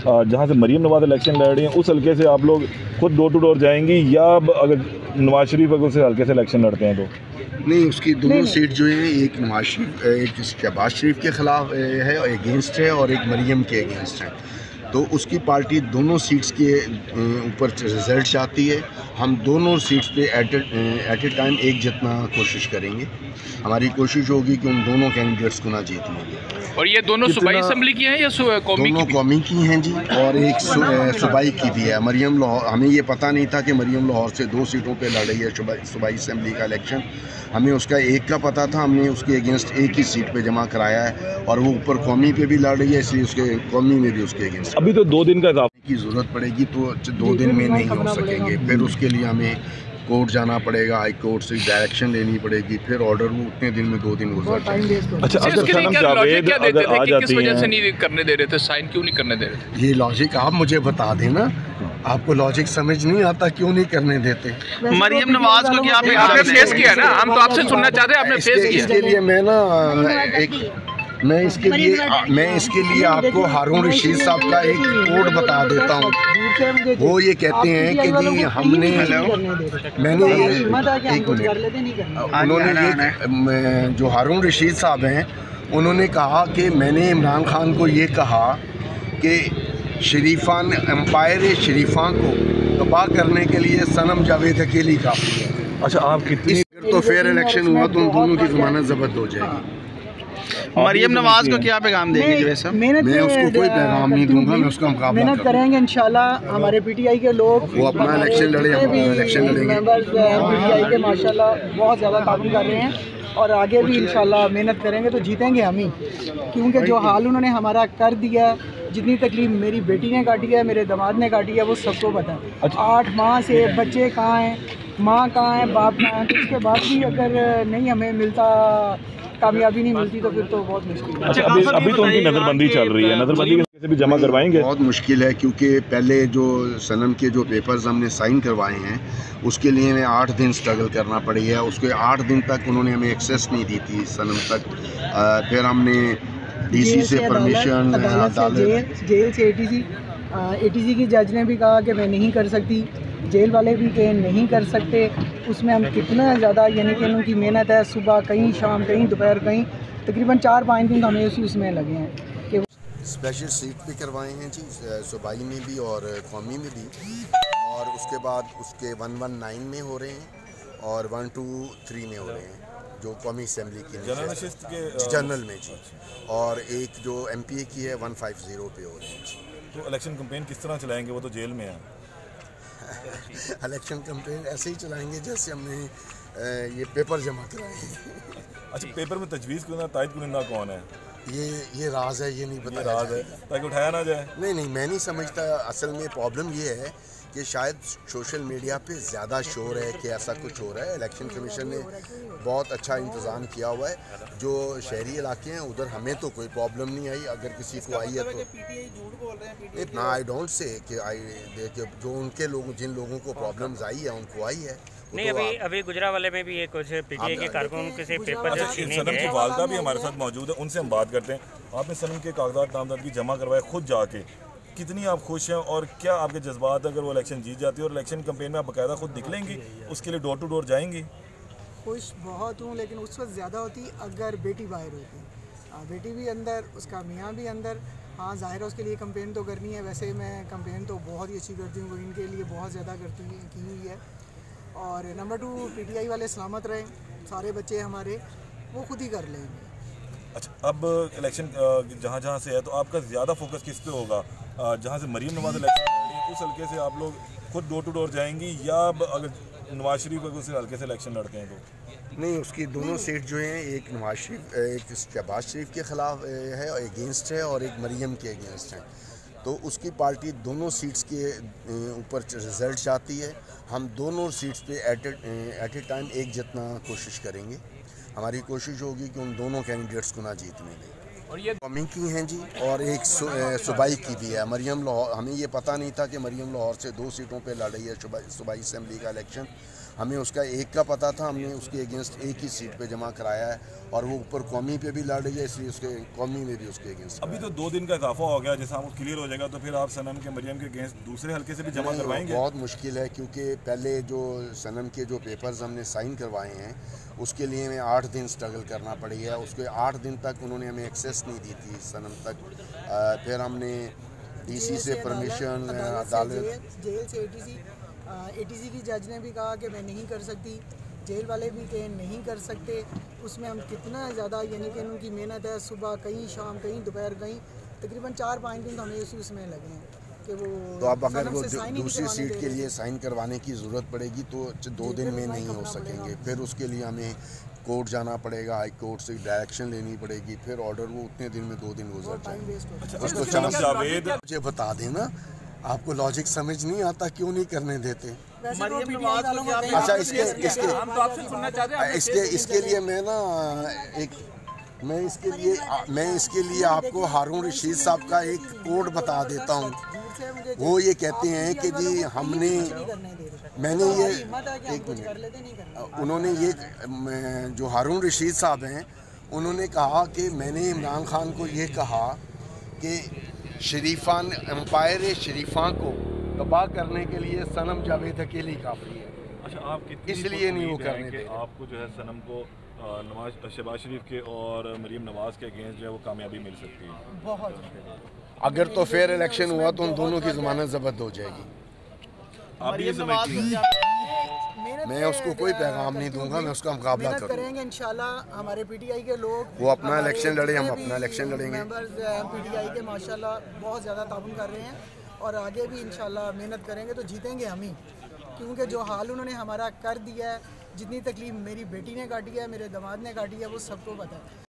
जहाँ से मरीम नवाज़ इलेक्शन लड़ रही हैं उस हल्के से आप लोग खुद डोर टू डोर जाएंगी या अगर नवाज शरीफ अगर उस हल्के से इलेक्शन लड़ते हैं तो? नहीं, उसकी दोनों सीट जो है, एक नवाज शरीफ, एक शहबाज शरीफ के ख़िलाफ़ है और अगेंस्ट है, और एक मरीम के अगेंस्ट है। तो उसकी पार्टी दोनों सीट्स के ऊपर रिज़ल्ट चाहती है। हम दोनों सीट्स पे एट ए टाइम एक जितना कोशिश करेंगे। हमारी कोशिश होगी कि उन दोनों कैंडिडेट्स को ना जीतने। और ये दोनों सूबाई असेंबली की हैं या कौमी की? दोनों कौमी की हैं जी, और एक सूबाई की भी है। मरीम लाहौर, हमें ये पता नहीं था कि मरीम लाहौर से 2 सीटों पे लड़ रही है सूबाई असेंबली का इलेक्शन। हमें उसका एक का पता था, हमने उसके अगेंस्ट एक ही सीट पे जमा कराया है, और वो ऊपर कौमी पे भी लड़ रही है, इसलिए उसके कौमी में भी उसके अगेंस्ट अभी तो 2 दिन का की ज़रूरत पड़ेगी। तो 2 दिन में नहीं हो सकेंगे, फिर उसके लिए हमें कोर्ट जाना पड़ेगा, हाई कोर्ट से डायरेक्शन लेनी पड़ेगी, फिर ऑर्डर वो उतने दिन में 2 दिन गुजर जाएंगे। अच्छा, सनम जावेद अगर आ जाती किस वजह से नहीं करने दे रहे थे, साइन क्यों नहीं करने दे रहे थे? ये लॉजिक आप मुझे बता देना, आपको लॉजिक समझ नहीं आता, क्यों नहीं करने देते? मरीम नवाज को क्या आपने फेस किया ना, हम तो आपसे सुनना चाहते हैं, आपने फेस किया। इसके लिए मैं इसके लिए आपको हारून रशीद साहब का एक कोड बता देता हूँ। वो ये कहते हैं कि जी हमने उन्होंने जो हारून रशीद साहब हैं, उन्होंने कहा कि मैंने इमरान खान को ये कहा कि शरीफान एम्पायर शरीफा को तबाह करने के लिए सनम जावेद अकेली काफ़ी है। अच्छा, आप कितनी तो फेयर इलेक्शन हुआ तो उन दोनों की ज़मानत ज़ब्त हो जाएगी। मरीम नवाज को क्या पैगाम देंगे जैसा? मैं उसको कोई पैगाम नहीं दूंगा, मैं उसका मुकाबला मेहनत करेंगे इंशाल्लाह। हमारे पीटीआई के लोग वो अपना इलेक्शन लड़ेंगे। मेंबर्स पीटीआई के माशाल्लाह बहुत ज़्यादा ताउन कर रहे हैं, और आगे भी इंशाल्लाह मेहनत करेंगे तो जीतेंगे हम ही, क्योंकि जो हाल उन्होंने हमारा कर दिया, जितनी तकलीफ मेरी बेटी ने काटी है, मेरे दामाद ने काटी है, वो सबको पता है। 8 माह से बच्चे कहाँ हैं, माँ कहाँ है, बाप कहाँ है, तो उसके बाद भी अगर नहीं हमें मिलता, कामयाबी नहीं मिलती, तो फिर तो बहुत मुश्किल है। अच्छा, अभी तो उनकी नज़रबंदी चल रही है, नज़रबंदी कैसे भी जमा करवाएंगे? बहुत मुश्किल है, क्योंकि पहले जो सनम के जो पेपर्स हमने साइन करवाए हैं, उसके लिए हमें 8 दिन स्ट्रगल करना पड़ी है। उसके 8 दिन तक उन्होंने हमें एक्सेस नहीं दी थी सनम तक। फिर हमने डीसी से परमिशन, जेल से एटीसी की जज ने भी कहा कि मैं नहीं कर सकती, जेल वाले भी के नहीं कर सकते। उसमें हम कितना ज़्यादा, यानी कि उनकी मेहनत है, सुबह कहीं, शाम कहीं, दोपहर कहीं, तकरीबन 4-5 दिन हमें उसमें लगे हैं कि स्पेशल सीट भी करवाए हैं जी, सूबाई में भी और कौमी में भी। और उसके बाद उसके 119 में हो रहे हैं और 123 में हो रहे हैं, जो कौमी असेंबली की जनरल में जी, और एक जो MPA की है 150 पे हो रहे हैं जी। तो इलेक्शन कैंपेन किस तरह चलाएंगे, वो तो जेल में है? इलेक्शन कैंपेन ऐसे ही चलाएंगे जैसे हमने ये पेपर जमा कराए हैं। अच्छा, पेपर में तजवीज़ कुनिंदा, तायद कुनिंदा कौन है? ये राज है, ये नहीं पता। राज है ताकि उठाया ना जाए। नहीं, मैं नहीं समझता। असल में प्रॉब्लम ये है कि शायद सोशल मीडिया पे ज़्यादा शोर है कि ऐसा कुछ हो रहा है। इलेक्शन कमीशन ने बहुत अच्छा इंतज़ाम किया हुआ है। जो शहरी इलाके हैं उधर हमें तो कोई प्रॉब्लम नहीं आई, अगर किसी को आई है तो ना, आई डोंट से कि जो उनके लोग, जिन लोगों को प्रॉब्लम्स आई है उनको आई है। नहीं, अभी गुजरावाले में भी ये कुछ पीटीआई के कारकुन के पेपर जो छीने सनम की वालदा भी हमारे साथ मौजूद है, उनसे हम बात करते हैं। आपने सनम के कागजात नामजदगी जमा करवाए खुद जाके, कितनी आप खुश हैं और क्या आपके जज्बात अगर वो इलेक्शन जीत जाती है और इलेक्शन कैंपेन में आप बाकायदा खुद निकलेंगी, उसके लिए डोर टू डोर जाएंगी? खुश बहुत हूँ, लेकिन उस वक्त ज़्यादा होती अगर बेटी बाहर होती। बेटी भी अंदर, उसका मियाँ भी अंदर। हाँ, ज़ाहिर है उसके लिए कंपेन तो करनी है। वैसे मैं कंपेन तो बहुत ही अच्छी करती हूँ, वो इनके लिए बहुत ज़्यादा की हुई है। और नंबर 2, पीटीआई वाले सलामत रहें, सारे बच्चे हमारे वो खुद ही कर लेंगे। अच्छा, अब इलेक्शन जहाँ से है तो आपका ज़्यादा फोकस किस पे होगा? जहाँ से मरीम नवाज इलेक्शन, उस हल्के से आप लोग खुद डोर टू डोर जाएंगी, या अगर नवाज शरीफ उस हल्के से इलेक्शन लड़ते हैं तो? नहीं, उसकी दोनों सीट जो हैं, एक नवाज शरीफ, एक शहबाज शरीफ के ख़िलाफ़ है और अगेंस्ट है, और एक मरीम के अगेंस्ट है। तो उसकी पार्टी दोनों सीट्स के ऊपर रिज़ल्ट चाहती है। हम दोनों सीट्स पे एट ए टाइम एक जितना कोशिश करेंगे। हमारी कोशिश होगी कि उन दोनों कैंडिडेट्स को ना जीतने दें। और ये कौमी की हैं जी, और एक सूबाई की भी है। मरीम लाहौर, हमें ये पता नहीं था कि मरीम लाहौर से 2 सीटों पे लड़ रही है सूबाई असेंबली का इलेक्शन। हमें उसका एक का पता था, हमने उसके अगेंस्ट एक ही सीट पे जमा कराया है और वो ऊपर कौमी पे भी लड़ रही है, इसलिए उसके कौमी में भी उसके अगेंस्ट। अभी तो 2 दिन का इजाफा हो गया, जैसा आपको क्लियर हो जाएगा तो फिर आप सनम के मरियम के अगेंस्ट दूसरे हल्के से भी जमा करवाएंगे? बहुत मुश्किल है, क्योंकि पहले जो सनम के जो पेपर्स हमने साइन करवाए हैं उसके लिए हमें 8 दिन स्ट्रगल करना पड़ेगा। उसके 8 दिन तक उन्होंने हमें एक्सेस नहीं दी थी सनम तक। फिर हमने डीसी से परमिशन, अदालत, जेल से एटीसी की जज ने भी कहा कि मैं नहीं कर सकती, जेल वाले भी कहे नहीं कर सकते। उसमें हम कितना ज़्यादा, यानी कि उनकी मेहनत है, सुबह कहीं, शाम कहीं, दोपहर कहीं, तकरीबन 4-5 दिन तो हमें उसी उसमें लगे हैं कि वो। तो अब अगर वो दूसरी सीट के लिए साइन करवाने की ज़रूरत पड़ेगी तो 2 दिन में नहीं हो सकेंगे। फिर उसके लिए हमें कोर्ट जाना पड़ेगा, हाई कोर्ट से डायरेक्शन लेनी पड़ेगी, फिर ऑर्डर, वो उतने दिन में 2 दिन गुजर जाएंगे। उसको सनम जावेद मुझे बता देना, आपको लॉजिक समझ नहीं आता, क्यों नहीं करने देते? अच्छा, इसके लिए मैं इसके लिए आपको हारून रशीद साहब का एक कोड बता देता हूँ। वो ये कहते हैं कि जी मैंने ये एक मिनट, उन्होंने ये, जो हारून रशीद साहब हैं, उन्होंने कहा कि मैंने इमरान खान को ये कहा कि शरीफान एम्पायर शरीफा को तबाह करने के लिए सनम जावेद अकेली काफ़ी है। अच्छा, आप कितनी इसलिए नहीं वो करने कि आपको जो है सनम को शहबाज शरीफ के और मरीम नवाज़ के अगेंस्ट जो है वो कामयाबी मिल सकती है? बहुत। अगर तो फेयर इलेक्शन हुआ तो उन दोनों की जमानत जब्त हो जाएगी। आप भी ये समझती हैं? मैं उसको कोई पैगाम नहीं दूंगा, मैं उसका मुकाबला करेंगे इंशाल्लाह। हमारे पीटीआई के लोग, वो अपना इलेक्शन लड़े, हम अपना इलेक्शन लड़ेंगे। मेंबर्स पीटीआई के माशाल्लाह बहुत ज़्यादा ताउन कर रहे हैं और आगे भी इंशाल्लाह मेहनत करेंगे तो जीतेंगे हम ही, क्योंकि जो हाल उन्होंने हमारा कर दिया है, जितनी तकलीफ मेरी बेटी ने काटी है, मेरे दामाद ने काटी है, वो सबको पता है।